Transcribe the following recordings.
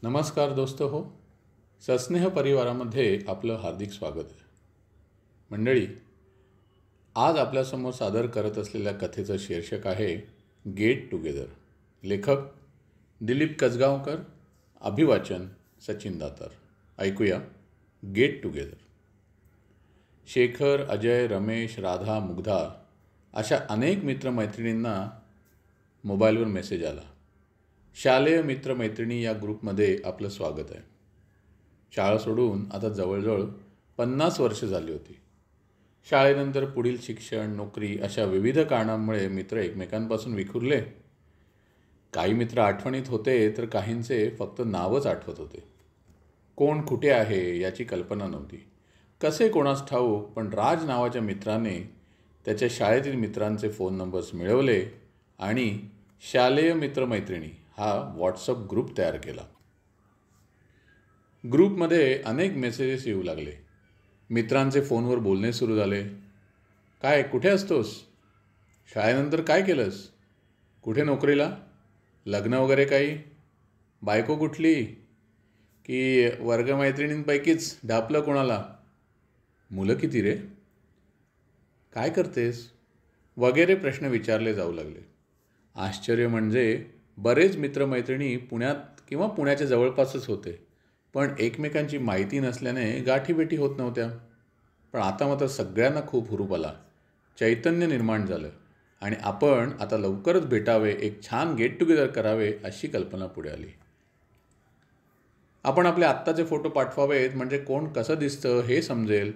नमस्कार दोस्त हो. सस्नेह परिवारामध्ये आपलं हार्दिक स्वागत आहे. मंडळी, आज आपल्यासमोर सादर करत असलेल्या कथेचं शीर्षक आहे गेट टुगेदर. लेखक दिलीप कसगावकर, अभिवाचन सचिन दातार. ऐकूया गेट टुगेदर. शेखर, अजय, रमेश, राधा, मुग्धा अशा अनेक मित्रमैत्रिणींना मोबाईलवर मेसेज आला. शालेय मित्रमैत्रिणी या ग्रुपमध्ये आपलं स्वागत आहे. शाळा सोडून आता जवळजवळ 50 वर्ष झाली होती. शाळेनंतर पुढील शिक्षण, नोकरी अशा विविध कारणांमुळे मित्र एकमेकांपासून विखुरले. काही मित्र आठवणीत होते तर काहींचे फक्त नावच आठवत होते. कोण कुठे आहे याची कल्पना नव्हती. कसे कोणास ठाऊक, पण राज नावाच्या मित्राने त्याच्या शाळेतील मित्रांचे फोन नंबर्स मिळवले आणि शालेय मित्रमैत्रिणी हा व्हॉट्सअप ग्रुप तयार केला. ग्रुपमध्ये अनेक मेसेजेस येऊ लागले. मित्रांचे फोनवर बोलणे सुरू झाले. काय, कुठे असतोस? शाळेनंतर काय केलंस? कुठे नोकरीला? लग्न वगैरे काही? बायको कुठली? की वर्गमैत्रिणींपैकीच ढापलं कोणाला? मुलं किती रे? काय करतेस? वगैरे प्रश्न विचारले जाऊ लागले. आश्चर्य म्हणजे बरेच मित्रमैत्रिणी पुण्यात किंवा पुण्याच्या जवळपासच होते, पण एकमेकांची माहिती नसल्याने गाठीभेटी होत नव्हत्या. पण आता मात्र सगळ्यांना खूप हुरूप आला, चैतन्य निर्माण झालं आणि आपण आता लवकरच भेटावे, एक छान गेट टुगेदर करावे अशी कल्पना पुढे आली. आपण आपले आत्ताचे फोटो पाठवावेत म्हणजे कोण कसं दिसतं हे समजेल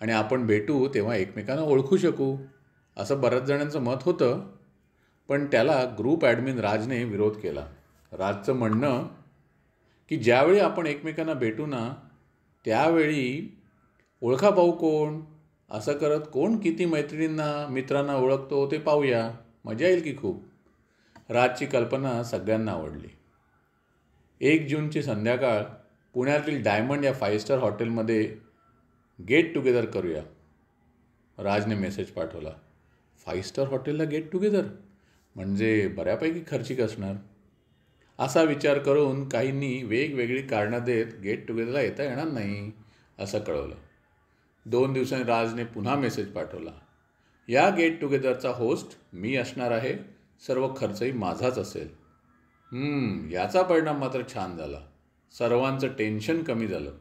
आणि आपण भेटू तेव्हा एकमेकांना ओळखू शकू असं बऱ्याच जणांचं मत होतं. पण त्याला ग्रुप ॲडमिन राजने विरोध केला. राजचं म्हणणं की ज्यावेळी आपण एकमेकांना भेटू ना त्यावेळी ओळखा पाहू कोण, असं करत कोण किती मित्रांना ओळखतो ते पाहूया, मजा येईल की खूप. राजची कल्पना सगळ्यांना आवडली. 1 जूनची संध्याकाळ पुण्यातील डायमंड या 5 स्टार हॉटेलमध्ये गेट टुगेदर करूया, राजने मेसेज पाठवला. 5 स्टार हॉटेलला गेट टुगेदर म्हणजे बऱ्यापैकी खर्चिक असणार. असा विचार करून काहींनी वेगवेगळी कारणं देत गेट टुगेदरला येता येणार नाही असं कळवलं. 2 दिवसांनी राजने पुन्हा मेसेज पाठवला. या गेट टुगेदरचा होस्ट मी असणार आहे, सर्व खर्चही माझाच असेल. याचा परिणाम मात्र छान झाला. सर्वांचं टेन्शन कमी झालं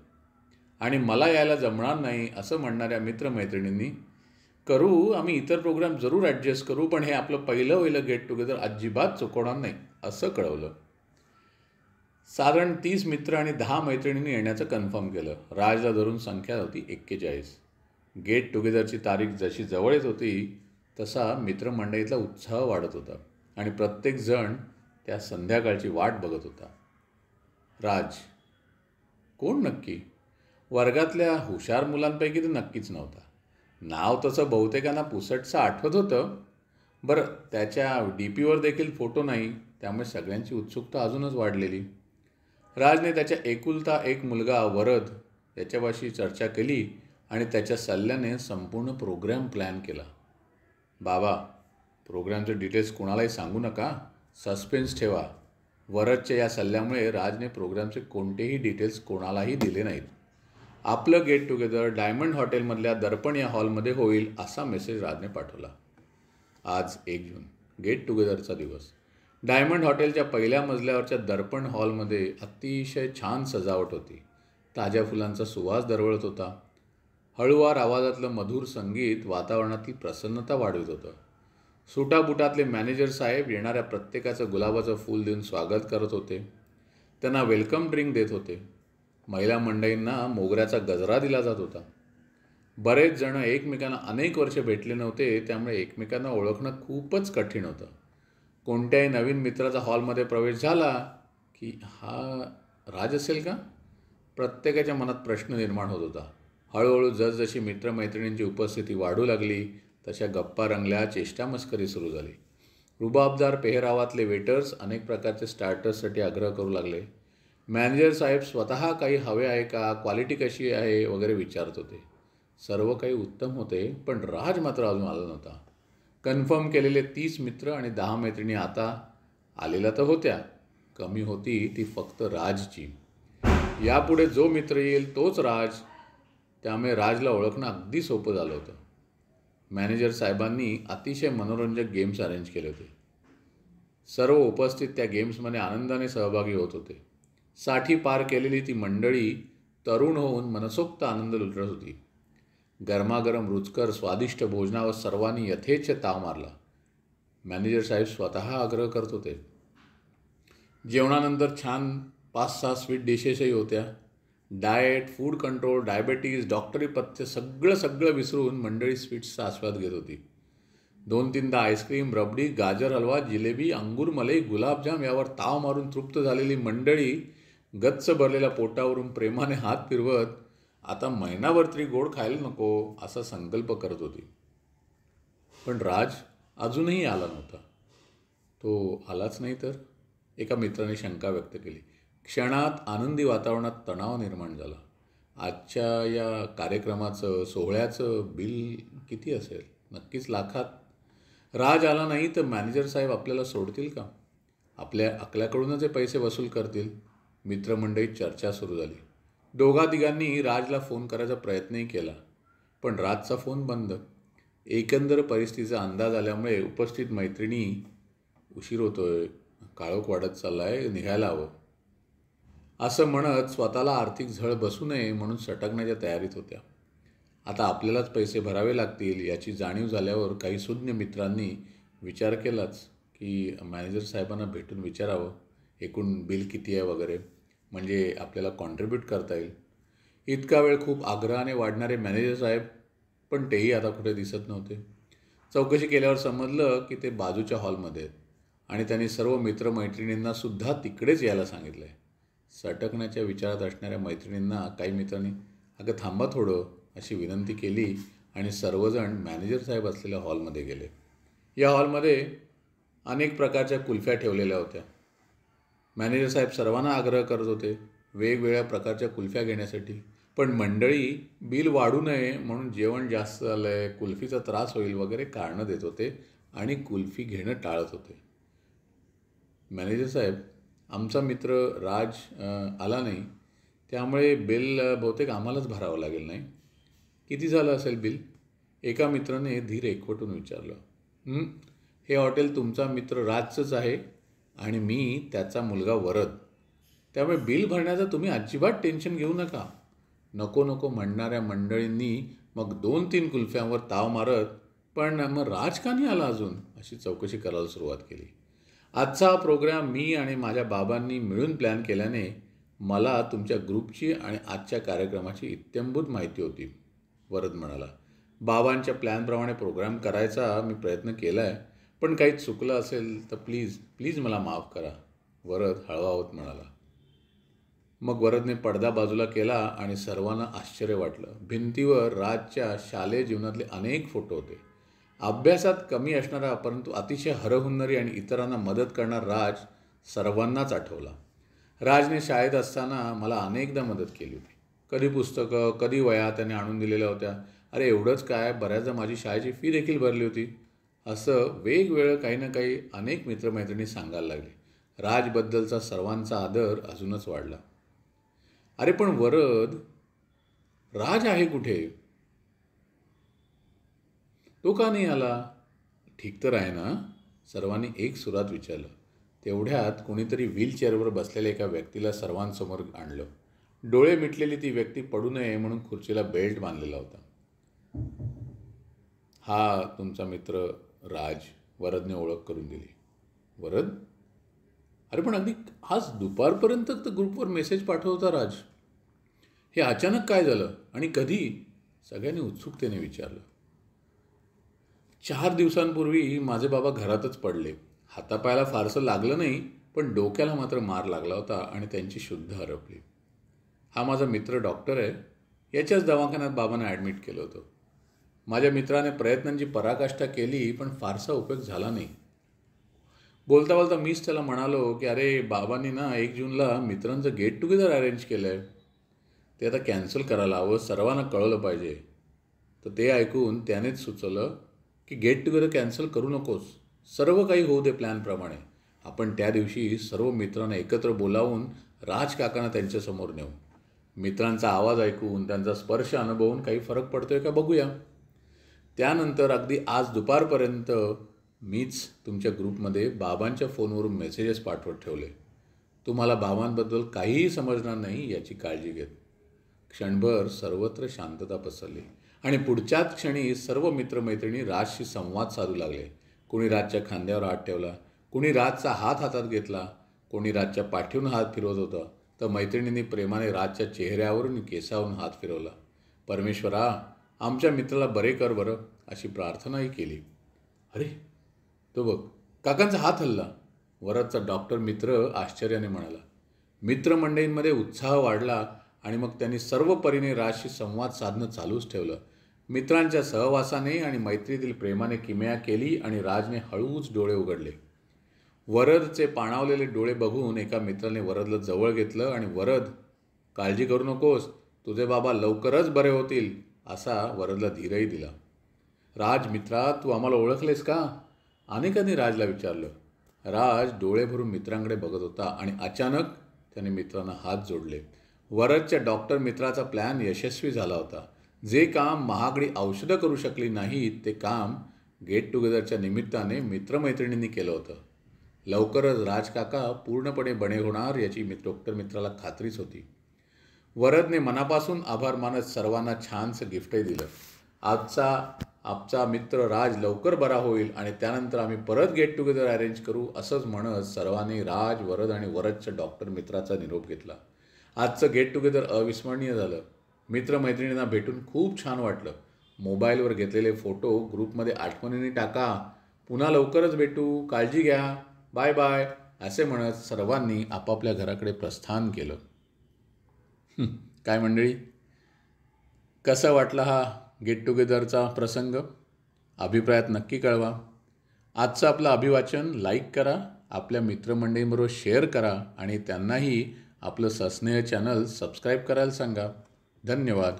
आणि मला यायला जमणार नाही असं म्हणणाऱ्या मित्रमैत्रिणींनी करू, आम्ही इतर प्रोग्राम जरूर ॲडजस्ट करू, पण हे आपलं पहिलं गेट टुगेदर अजिबात चुकवणार नाही असं कळवलं. साधारण 30 मित्र आणि 10 मैत्रिणींनी येण्याचं कन्फर्म केलं. राजला धरून संख्या होती 41. गेट टुगेदरची तारीख जशी जवळ येत होती तसा मित्रमंडळीतला उत्साह वाढत होता आणि प्रत्येकजण त्या संध्याकाळची वाट बघत होता. राज कोण नक्की? वर्गातल्या हुशार मुलांपैकी तर नक्कीच नव्हता. नाव तसं बहुतेकांना पुसटचं आठवत होतं. बरं, त्याच्या DPवर देखील फोटो नाही, त्यामुळे सगळ्यांची उत्सुकता अजूनच वाढलेली. राजने त्याच्या एकुलता एक मुलगा वरद याच्यापाशी चर्चा केली आणि त्याच्या सल्ल्याने संपूर्ण प्रोग्राम प्लॅन केला. बाबा, प्रोग्रामचे डिटेल्स कोणालाही सांगू नका, सस्पेन्स ठेवा. वरदच्या या सल्ल्यामुळे राजने प्रोग्रामचे कोणतेही डिटेल्स कोणालाही दिले नाहीत. आपलं गेट टुगेदर डायमंड हॉटेलमधल्या दर्पण या हॉलमध्ये होईल असा मेसेज राजने पाठवला. आज 1 जून, गेट टुगेदरचा दिवस. डायमंड हॉटेलच्या पहिल्या मजल्यावरच्या दर्पण हॉलमध्ये अतिशय छान सजावट होती. ताज्या फुलांचा सुवास दरवळत होता. हळुवार आवाजातलं मधुर संगीत वातावरणातली प्रसन्नता वाढवत होतं. सुटाबुटातले मॅनेजर साहेब येणाऱ्या प्रत्येकाचं गुलाबाचं फूल देऊन स्वागत करत होते. त्यांना वेलकम ड्रिंक देत होते. महिला मंडळींना मोगऱ्याचा गजरा दिला जात होता. बरेच जण एकमेकांना अनेक वर्ष भेटले नव्हते, त्यामुळे एकमेकांना ओळखणं खूपच कठीण होतं. कोणत्याही नवीन मित्राचा हॉलमध्ये प्रवेश झाला की हा राज असेल का, प्रत्येकाच्या मनात प्रश्न निर्माण होत होता. हळूहळू जसजशी मित्रमैत्रिणींची उपस्थिती वाढू लागली तशा गप्पा रंगल्या, चेष्टामस्करी सुरू झाली. रुबाबदार पेहरावातले वेटर्स अनेक प्रकारचे स्टार्टर्ससाठी आग्रह करू लागले. मॅनेजर साहेब स्वतः काही हवे आहे का, क्वालिटी कशी आहे वगैरे विचारत होते. सर्व काही उत्तम होते, पण राज मात्र अजून आला नव्हता. कन्फर्म केलेले 30 मित्र आणि 10 मैत्रिणी आता आलेल्या तर होत्या, कमी होती ती फक्त राजची. यापुढे जो मित्र येईल तोच राज. त्यामुळे राजला ओळखणं अगदी सोपं झालं होतं. मॅनेजर साहेबांनी अतिशय मनोरंजक गेम्स अरेंज केले होते. सर्व उपस्थित त्या गेम्समध्ये आनंदाने सहभागी होत होते. 60 पार केलेली ती मंडळी तरुण होऊन मनसोक्त आनंद लुटत होती. गरमागरम रुचकर स्वादिष्ट भोजनावर सर्वांनी यथेच्छ ताव मारला. मॅनेजर साहेब स्वतः आग्रह करत होते. जेवणानंतर छान 5-6 स्वीट डिशेसही होत्या. डाएट, फूड कंट्रोल, डायबेटीज, डॉक्टरी पथ्य सगळं विसरून मंडळी स्वीट्सचा आस्वाद घेत होती. 2-3दा आईस्क्रीम, रबडी, गाजर हलवा, जिलेबी, अंगूर मलई, गुलाबजाम यावर ताव मारून तृप्त झालेली मंडळी गच्च भरलेल्या पोटावरून प्रेमाने हात फिरवत आता महिनाभर तरी गोड खायला नको असा संकल्प करत होती. पण राज अजूनही आला नव्हता. तो आलाच नाही तर? एका मित्राने शंका व्यक्त केली. क्षणात आनंदी वातावरणात तणाव निर्माण झाला. आजच्या या कार्यक्रमाचं, सोहळ्याचं बिल किती असेल? नक्कीच लाखात. राज आला नाही तर मॅनेजर साहेब आपल्याला सोडतील का? आपल्याकडूनच हे पैसे वसूल करतील. मित्रमंडळीत चर्चा सुरू झाली. दोघा-तिघांनी राजला फोन करायचा प्रयत्नही केला, पण राजचा फोन बंद. एकंदर परिस्थितीचा अंदाज आल्यामुळे उपस्थित मैत्रिणी उशीर होतोय, काळोख वाढत चाललाय, निघायला हवं असं म्हणत स्वतःला आर्थिक झळ बसू नये म्हणून सटकण्याच्या तयारीत होत्या. आता आपल्यालाच पैसे भरावे लागतील याची जाणीव झाल्यावर काही सुज्ञ मित्रांनी विचार केलाच की मॅनेजर साहेबांना भेटून विचारावं एकूण बिल किती आहे वगैरे, म्हणजे आपल्याला कॉन्ट्रीब्यूट करता येईल. इतका वेळ खूप आग्रहाने वाढणारे मॅनेजर साहेब पण तेही आता कुठे दिसत नव्हते. चौकशी केल्यावर समजलं की ते बाजूच्या हॉलमध्ये आहेत आणि त्यांनी सर्व मित्रमैत्रिणींना सुद्धा तिकडेच यायला सांगितलं आहे. सटकण्याच्या विचारात असणाऱ्या मैत्रिणींना काही मित्रांनी अगं थांबा थोडं अशी विनंती केली आणि सर्वजण मॅनेजर साहेब असलेल्या हॉलमध्ये गेले. या हॉलमध्ये अनेक प्रकारच्या कुल्फ्या ठेवलेल्या होत्या. मॅनेजर साहेब सर्वांना आग्रह करत होते वेगवेगळ्या प्रकारच्या कुल्फ्या घेण्यासाठी, पण मंडळी बिल वाढू नये म्हणून जेवण जास्त झालं आहे, कुल्फीचा त्रास होईल वगैरे कारणं देत होते आणि कुल्फी घेणं टाळत होते. मॅनेजर साहेब, आमचा मित्र राज आला नाही त्यामुळे बिल बहुतेक आम्हालाच भरावं लागेल नाही. किती झालं असेल बिल? एका मित्राने धीर एकवटून विचारलं. हे हॉटेल तुमचा मित्र राजचंच आहे आणि मी त्याचा मुलगा वरद. त्यामुळे बिल भरण्याचं तुम्ही अजिबात टेन्शन घेऊ नका. नको म्हणणाऱ्या मंडळींनी मग 2-3 कुल्फ्यांवर ताव मारत पण मग राज का नाही आला अजून अशी चौकशी करायला सुरुवात केली. आजचा हा प्रोग्राम मी आणि माझ्या बाबांनी मिळून प्लॅन केल्याने मला तुमच्या ग्रुपची आणि आजच्या कार्यक्रमाची इत्थंभूत माहिती होती, वरद म्हणाला. बाबांच्या प्लॅनप्रमाणे प्रोग्राम करायचा मी प्रयत्न केला आहे, पण काही चुकलं असेल तर प्लीज मला माफ करा, वरद हळवा होत म्हणाला. मग वरदने पडदा बाजूला केला आणि सर्वांना आश्चर्य वाटलं. भिंतीवर राजच्या शालेय जीवनातले अनेक फोटो होते. अभ्यासात कमी असणारा परंतु अतिशय हरहुन्नरी आणि इतरांना मदत करणारा राज सर्वांनाच आठवला. राजने शाळेत असताना मला अनेकदा मदत केली होती. कधी पुस्तकं, कधी वह्या त्याने आणून दिलेल्या होत्या. अरे एवढंच काय, बऱ्याचदा माझी शाळेची फी देखील भरली होती. असं वेगवेगळं काही ना काही अनेक मित्रमैत्रिणी सांगायला लागले. राजबद्दलचा सर्वांचा आदर अजूनच वाढला. अरे पण वरद, राज आहे कुठे? तो का नाही आला? ठीक तर आहे ना? सर्वांनी एक सुरात विचारलं. तेवढ्यात कोणीतरी व्हीलचेअरवर बसलेल्या एका व्यक्तीला सर्वांसमोर आणलं. डोळे मिटलेली ती व्यक्ती पडू नये म्हणून खुर्चीला बेल्ट बांधलेला होता. हा तुमचा मित्र राज, वरदने ओळख करून दिली. वरद? अरे पण अगदी आज दुपारपर्यंत तर ग्रुपवर मेसेज पाठवता राज. हे अचानक काय झालं आणि कधी? सगळ्यांनी उत्सुकतेने विचारलं. 4 दिवसांपूर्वी माझे बाबा घरातच पडले. हातापायाला फारसं लागलं नाही, पण डोक्याला मात्र मार लागला होता आणि त्यांची शुद्ध हरपली. हा माझा मित्र डॉक्टर आहे. याच्याच दवाखान्यात बाबांना ॲडमिट केलं होतं. माझ्या मित्राने प्रयत्नांची पराकाष्ठा केली, पण फारसा उपयोग झाला नाही. बोलता बोलता मीच त्याला म्हणालो की अरे बाबांनी ना 1 जूनला मित्रांचं गेट टुगेदर अरेंज केलं आहे. ते आता कॅन्सल करायला हवं, सर्वांना कळवलं पाहिजे. तर ते ऐकून त्यानेच सुचवलं की गेट टुगेदर कॅन्सल करू नकोस, सर्व काही होऊ दे प्लॅनप्रमाणे. आपण त्या दिवशी सर्व मित्रांना एकत्र बोलावून राजकाकांना त्यांच्यासमोर नेऊ. मित्रांचा आवाज ऐकून त्यांचा स्पर्श अनुभवून काही फरक पडतोय का बघूया. त्यानंतर अगदी आज दुपारपर्यंत मीच तुमच्या ग्रुपमध्ये बाबांच्या फोनवरून मेसेजेस पाठवत ठेवले. तुम्हाला बाबांबद्दल काहीही समजणार नाही याची काळजी घेत. क्षणभर सर्वत्र शांतता पसरली आणि पुढच्याच क्षणी सर्व मित्रमैत्रिणी राजशी संवाद साधू लागले. कोणी राजच्या खांद्यावर हात ठेवला, कोणी राजचा हात हातात घेतला, कोणी राजच्या पाठीवरून हात फिरवत होता, तर मैत्रिणींनी प्रेमाने राजच्या चेहऱ्यावरून केसावरून हात फिरवला. परमेश्वरा, आमच्या मित्राला बरे कर बरं, अशी प्रार्थनाही केली. अरे तो बघ, काकांचा हात हलला. वरदचा डॉक्टर मित्र आश्चर्याने म्हणाला. मित्रमंडळींमध्ये उत्साह वाढला आणि मग त्यांनी सर्व परीने राजशी संवाद साधणं चालूच ठेवलं. मित्रांच्या सहवासाने आणि मैत्रीतील प्रेमाने किमया केली आणि राजने हळूच डोळे उघडले. वरदचे पाणावलेले डोळे बघून एका मित्राने वरदला जवळ घेतलं आणि वरद, काळजी करू नकोस, तुझे बाबा लवकरच बरे होतील, असा वरदला धीरही दिला. राज मित्रा, तू आम्हाला ओळखलेस का? अनेकांनी राजला विचारलं. राज डोळे भरून मित्रांकडे बघत होता आणि अचानक त्याने मित्रांना हात जोडले. वरदच्या डॉक्टर मित्राचा प्लॅन यशस्वी झाला होता. जे काम महागडी औषधं करू शकली नाहीत ते काम गेट टुगेदरच्या निमित्ताने मित्रमैत्रिणींनी केलं होतं. लवकरच राजकाका पूर्णपणे बरे होणार याची डॉक्टर मित्राला खात्रीच होती. वरदने मनापासून आभार मानत सर्वांना छानसं गिफ्टही दिलं. आमचा मित्र राज लवकर बरा होईल आणि त्यानंतर आम्ही परत गेट टुगेदर अरेंज करू, असंच म्हणत सर्वांनी राज, वरद आणि वरदच्या डॉक्टर मित्राचा निरोप घेतला. आजचं गेट टुगेदर अविस्मरणीय झालं. मित्रमैत्रिणींना भेटून खूप छान वाटलं. मोबाईलवर घेतलेले फोटो ग्रुपमध्ये आठवणीने टाका. पुन्हा लवकरच भेटू, काळजी घ्या, बाय बाय, असे म्हणत सर्वांनी आपापल्या घराकडे प्रस्थान केलं. काय मंडळी, कसं वाटला हा गेट टुगेदरचा प्रसंग? अभिप्रायात नक्की कळवा. आजचं आपलं अभिवाचन लाईक करा, आपल्या मित्रमंडळींबरोबर शेअर करा आणि त्यांनाही आपलं सस्नेह चॅनल सबस्क्राईब करायला सांगा. धन्यवाद.